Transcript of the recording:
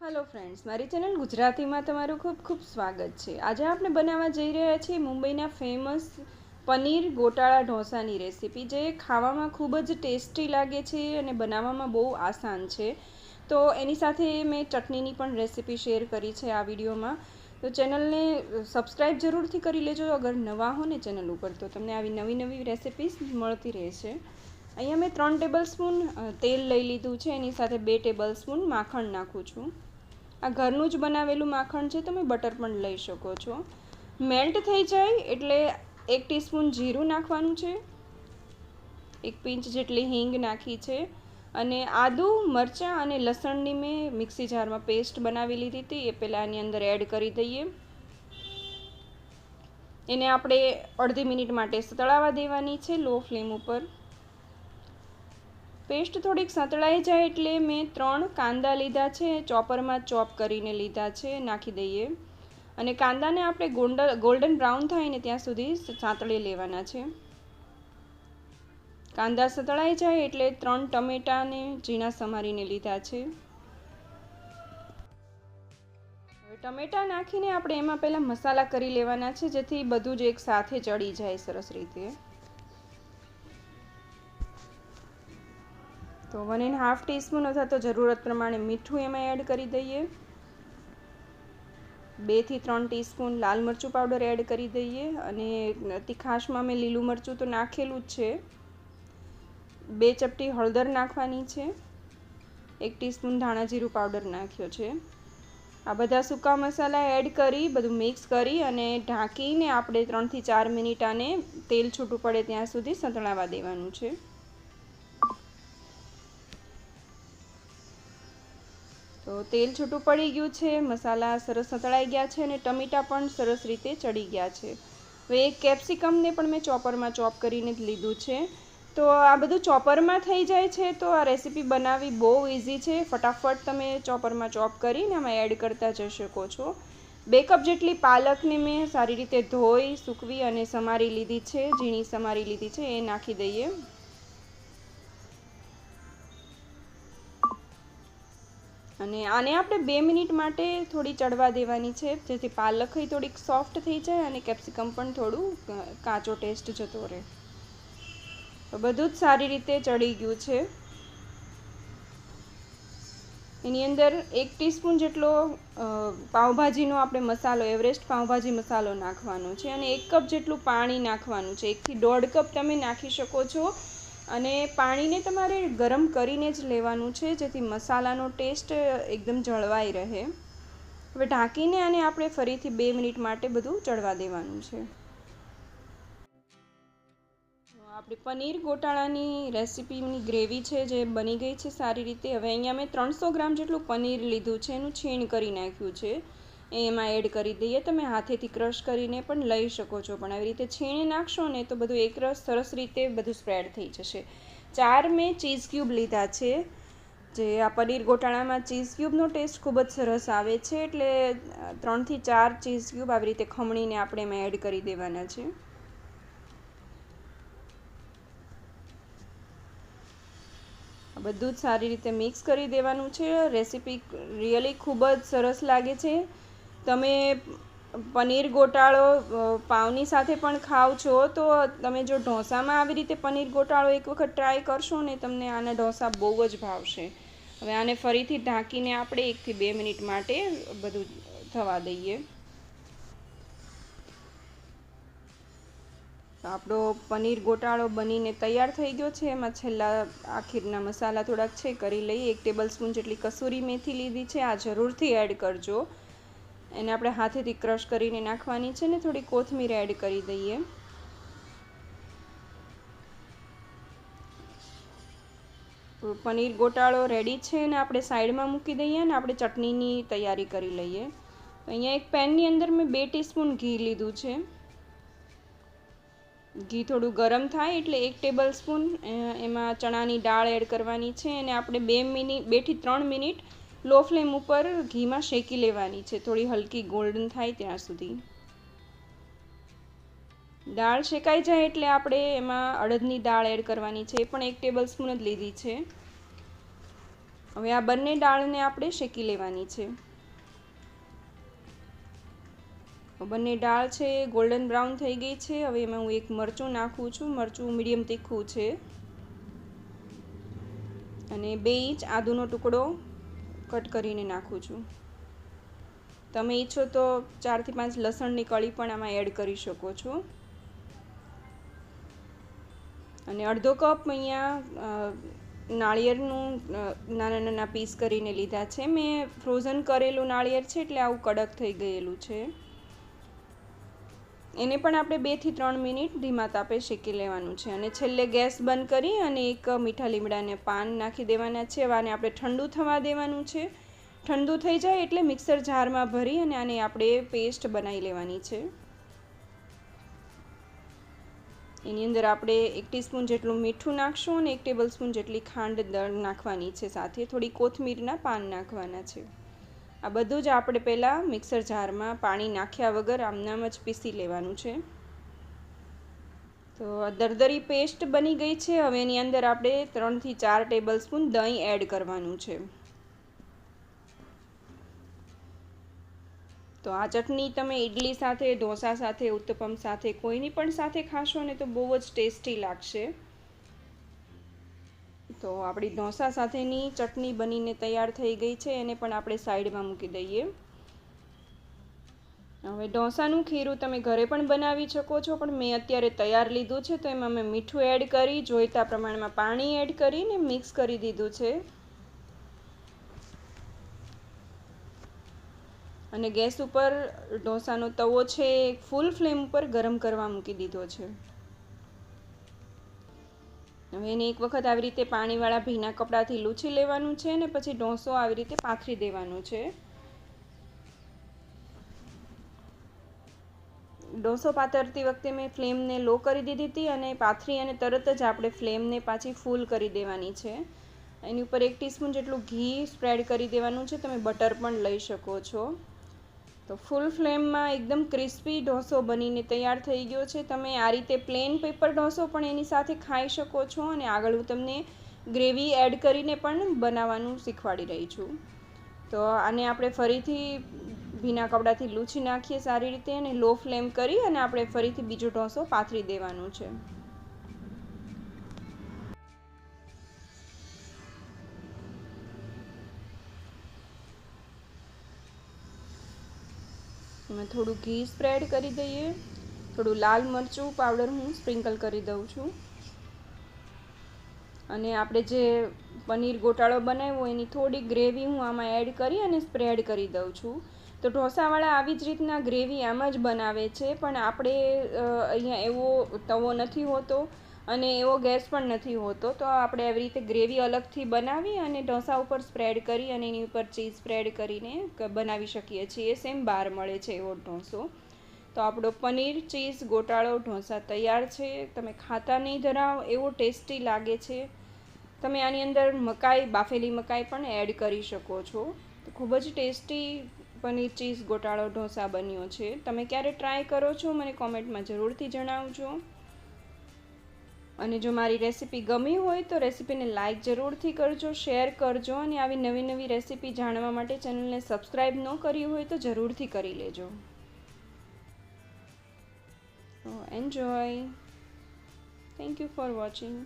Hello friends, મારી channel ગુજરાતીમાં તમારું ખૂબ ખૂબ સ્વાગત છે। આજે આપણે બનાવવા જઈ રહ્યા છીએ મુંબઈના ફેમસ પનીર ગોટાળા ઢોસાની રેસીપી, જે ખાવામાં ખૂબ જ ટેસ્ટી લાગે છે અને બનાવવામાં બહુ આસાન છે। તો એની સાથે મેં ચટણીની પણ રેસીપી શેર કરી છે આ વિડીયોમાં। તો ચેનલને સબસ્ક્રાઈબ જરૂરથી કરી લેજો અગર નવા હો ને ચેનલ ઉપર, તો તમને આવી નવી નવી રેસીપીસ મળતી રહેશે। અહીંયા મેં 3 ટેબલસ્પૂન તેલ લઈ લીધું છે, એની સાથે 2 ટેબલસ્પૂન માખણ નાખું છું। આ ઘરનું જ બનાવેલું માખણ છે, તમે બટર પણ લઈ શકો છો। મેલ્ટ થઈ જાય એટલે 1 ટીસ્પૂન જીરું નાખવાનું છે, 1 પિંચ જેટલી હિંગ નાખી છે, અને આદુ મરચાં અને લસણની મેં મિક્સી જારમાં પેસ્ટ બનાવી લીધી હતી, એ પહેલાં આની અંદર એડ કરી દઈએ। એને આપણે અડધી મિનિટ માટે સતળાવા દેવાની છે લો ફ્લેમ ઉપર। પેસ્ટ થોડીક સતળાઈ જાય એટલે મેં 3 કાંદા લીધા છે, ચોપરમાં ચોપ કરીને લીધા છે, નાખી દઈએ। અને કાંદાને આપણે ગોલ્ડન બ્રાઉન થાય ને ત્યાં સુધી સાંતળી લેવાના છે। કાંદા સતળાઈ જાય એટલે 3 ટમેટાને ઝીણા સમારીને લીધા છે। હવે ટમેટા નાખીને આપણે એમાં પહેલાં મસાલા કરી લેવાના છે, જેથી બધું જ એક સાથે ચડી જાય સરસ રીતે। તો 1.5 ટીસ્પૂન અથવા તો જરૂરત પ્રમાણે મીઠું એમાં એડ કરી દઈએ। 2 થી 3 ટીસ્પૂન લાલ મરચું પાવડર એડ કરી દઈએ, અને તીખાશમાં મેં લીલું મરચું તો નાખેલું જ છે। 2 ચપટી હળદર નાખવાની છે, 1 ટીસ્પૂન ધાણા જીરું પાવડર નાખ્યો છે। આ બધા સૂકા મસાલા એડ કરી બધું મિક્સ કરી અને ઢાંકીને આપણે 3 થી 4 મિનિટ આને તેલ છૂટું પડે ત્યાં સુધી સતળાવા દેવાનું છે। તો તેલ છૂટું પડી ગયું છે, મસાલા સરસ સતળાઈ ગયા છે અને ટમેટાં પણ સરસ રીતે ચડી ગયા છે। હવે એક કેપ્સિકમને પણ મેં ચોપરમાં ચોપ કરીને જ લીધું છે। તો આ બધું ચોપરમાં થઈ જાય છે, તો આ રેસીપી બનાવવી બહુ ઇઝી છે। ફટાફટ તમે ચોપરમાં ચોપ કરીને આમાં એડ કરતા જઈ શકો છો। 2 કપ જેટલી પાલકને મેં સારી રીતે ધોઈ સૂકવી અને સમારી લીધી છે, ઝીણી સમારી લીધી છે, એ નાખી દઈએ। અને આને આપણે 2 મિનિટ માટે થોડી ચડવા દેવાની છે, જેથી પાલક થોડીક સોફ્ટ થઈ જાય અને કેપ્સિકમ પણ થોડું કાચો ટેસ્ટ જતો રહે। તો બધું જ સારી રીતે ચડી ગયું છે। એની અંદર 1 ટીસ્પૂન જેટલો પાઉંભાજીનો આપણે મસાલો, એવરેસ્ટ પાઉંભાજી મસાલો નાખવાનો છે, અને 1 કપ જેટલું પાણી નાખવાનું છે। 1 થી 1.5 કપ તમે નાખી શકો છો, અને પાણીને તમારે ગરમ કરીને જ લેવાનું છે, જેથી મસાલાનો ટેસ્ટ એકદમ જળવાઈ રહે। હવે ઢાંકીને આને આપણે ફરીથી 2 મિનિટ માટે બધું ચડવા દેવાનું છે। આપણી પનીર ગોટાળાની રેસીપીની ગ્રેવી છે જે બની ગઈ છે સારી રીતે। હવે અહીંયા મેં 300 ગ્રામ જેટલું પનીર લીધું છે, એનું છીણ કરી નાખ્યું છે, એમાં એડ કરી દઈએ। તમે હાથેથી ક્રશ કરીને પણ લઈ શકો છો, પણ આવી રીતે છીણી નાખશો ને તો બધું એકરસ સરસ રીતે બધું સ્પ્રેડ થઈ જશે। 4 મેં ચીઝ ક્યુબ લીધા છે, જે આ પનીર ગોટાળામાં ચીઝ ક્યુબનો ટેસ્ટ ખૂબ જ સરસ આવે છે, એટલે 3 થી 4 ચીઝ ક્યુબ આવી રીતે ખમણીને આપણે એમાં એડ કરી દેવાના છે। બધું જ સારી રીતે મિક્સ કરી દેવાનું છે। રેસીપી રિયલી ખૂબ જ સરસ લાગે છે। તમે પનીર ગોટાળો પાવની સાથે પણ ખાઓ છો, તો તમે જો ઢોસામાં આવી રીતે પનીર ગોટાળો એક વખત ટ્રાય કરશો ને, તમને આના ઢોસા બહુ જ ભાવશે। હવે આને ફરીથી ઢાંકીને આપણે 1 થી 2 મિનિટ માટે બધું થવા દઈએ। આપણો પનીર ગોટાળો બનીને તૈયાર થઈ ગયો છે। એમાં છેલ્લા આખીરના મસાલા થોડાક છે કરી લઈએ। 1 ટેબલસ્પૂન જેટલી કસૂરી મેથી લીધી છે, આ જરૂરથી એડ કરજો। એને આપણે હાથેથી ક્રશ કરીને નાખવાની છે ને થોડી કોથમીર એડ કરી દઈએ। પનીર ગોટાળો રેડી છે, ને આપણે સાઈડમાં મૂકી દઈએ ને આપણે ચટણીની તૈયારી કરી લઈએ। તો અહીંયા એક પેનની અંદર મેં 2 ટીસ્પૂન ઘી લીધું છે। ઘી થોડું ગરમ થાય એટલે 1 ટેબલસ્પૂન એમાં ચણાની દાળ એડ કરવાની છે, અને આપણે 2 થી 3 મિનિટ લો ફ્લેમ ઉપર ઘીમાં શેકી લેવાની છે, થોડી હલકી ગોલ્ડન થાય ત્યાં સુધી। દાળ શેકાઈ જાય એટલે આપણે એમાં અડદની દાળ એડ કરવાની છે, એ પણ 1 ટેબલસ્પૂન જ લીધી છે। હવે આ બંને દાળને આપણે શેકી લેવાની છે. બંને દાળ છે ગોલ્ડન બ્રાઉન થઈ ગઈ છે. હવે એમાં હું એક મરચું નાખું છું. મરચું મીડિયમ તીખું છે. અને 2 ઇંચ આદુનો ટુકડો કટ કરીને નાખું છું. તમે ઈચ્છો તો 4 થી 5 લસણની કળી પણ આમાં એડ કરી શકો છો. અને અડધો કપ અહીંયા નાળિયેરનું નાના નાના પીસ કરીને લીધા છે. મેં ફ્રોઝન કરેલું નાળિયેર છે એટલે આવું કડક થઈ ગયેલું છે. એને પણ આપણે 2 થી 3 મિનિટ ધીમા તાપે શેકી લેવાનું છે. અને છેલ્લે ગેસ બંધ કરી અને એક મીઠા લીમડાને પાન નાખી દેવાના છે. આને આપણે ઠંડુ થવા દેવાનું છે. ઠંડુ થઈ જાય એટલે મિક્સર જારમાં ભરી અને આને આપણે પેસ્ટ બનાવી લેવાની છે. એની અંદર આપણે 1 ટીસ્પૂન જેટલું મીઠું નાખશું અને 1 ટેબલસ્પૂન જેટલી ખાંડ નાખવાની છે. સાથે થોડી કોથમીરના પાન નાખવાના છે. આ બધું જ આપણે પહેલાં મિક્સર જારમાં પાણી નાખ્યા વગર આમનામ જ પીસી લેવાનું છે. તો દરદરી પેસ્ટ બની ગઈ છે. હવે એની અંદર આપણે 3 થી 4 ટેબલસ્પૂન દહીં એડ કરવાનું છે. તો આ ચટણી તમે ઇડલી સાથે, ઢોસા સાથે, ઉત્તપમ સાથે કોઈની પણ સાથે ખાશો ને તો બહુ જ ટેસ્ટી લાગશે. તો આપણી ઢોસા સાથેની ચટણી બનીને તૈયાર થઈ ગઈ છે. એને પણ આપણે સાઈડમાં મૂકી દઈએ. હવે ઢોસાનું ખીરું તમે ઘરે પણ બનાવી શકો છો, પણ મેં અત્યારે તૈયાર લીધું છે. તો એમાં મેં મીઠું એડ કરી જોઈતા પ્રમાણમાં પાણી એડ કરીને મિક્સ કરી દીધું છે. અને ગેસ ઉપર ઢોસાનો તવો છે ફૂલ ફ્લેમ ઉપર ગરમ કરવા મૂકી દીધો છે. હવે એને એક વખત આવી રીતે પાણીવાળા ભીના કપડાથી લૂછી લેવાનું છે અને પછી ઢોસો આવી રીતે પાથરી દેવાનું છે. ઢોસો પાથરતી વખતે મેં ફ્લેમને લો કરી દીધી હતી અને પાથરી અને તરત જ આપણે ફ્લેમને પાછી ફૂલ કરી દેવાની છે. એની ઉપર 1 ટીસ્પૂન જેટલું ઘી સ્પ્રેડ કરી દેવાનું છે. તમે બટર પણ લઈ શકો છો. તો ફૂલ ફ્લેમમાં એકદમ ક્રિસ્પી ઢોસો બનીને તૈયાર થઈ ગયો છે. તમે આ રીતે પ્લેન પેપર ઢોસો પણ એની સાથે ખાઈ શકો છો. અને આગળ હું તમને ગ્રેવી એડ કરીને પણ બનાવવાનું શીખવાડી રહી છું. તો આને આપણે ફરીથી ભીના કપડાથી લૂછી નાખીએ સારી રીતે અને લો ફ્લેમ કરી અને આપણે ફરીથી બીજો ઢોસો પાથરી દેવાનું છે. એમાં થોડું ઘી સ્પ્રેડ કરી દઈએ. થોડું લાલ મરચું પાવડર હું સ્પ્રિંકલ કરી દઉં છું. અને આપણે જે પનીર ગોટાળો બનાવ્યો એની થોડી ગ્રેવી હું આમાં એડ કરી અને સ્પ્રેડ કરી દઉં છું. તો ઢોસાવાળા આવી જ રીતના ગ્રેવી આમ જ બનાવે છે, પણ આપણે અહીંયા એવો તવો નથી હોતો અને એવો ગેસ પણ નથી હોતો. તો આપણે આવી રીતે ગ્રેવી અલગથી બનાવી અને ઢોસા ઉપર સ્પ્રેડ કરી અને એની ઉપર ચીઝ સ્પ્રેડ કરીને બનાવી શકીએ છીએ. સેમ બહાર મળે છે એવો ઢોસો. તો આપણો પનીર ચીઝ ગોટાળો ઢોસા તૈયાર છે. તમે ખાતા નહીં ધરાવ એવો ટેસ્ટી લાગે છે. તમે આની અંદર મકાઈ, બાફેલી મકાઈ પણ એડ કરી શકો છો. તો ખૂબ જ ટેસ્ટી પનીર ચીઝ ગોટાળો ઢોસા બન્યો છે. તમે ક્યારે ટ્રાય કરો છો મને કોમેન્ટમાં જરૂરથી જણાવજો. અને જો મારી રેસીપી ગમી હોય તો રેસીપીને લાઈક જરૂરથી કરજો, શેર કરજો અને આવી નવી નવી રેસીપી જાણવા માટે ચેનલને સબસ્ક્રાઈબ ન કરી હોય તો જરૂરથી કરી લેજો. So enjoy. Thank you for watching.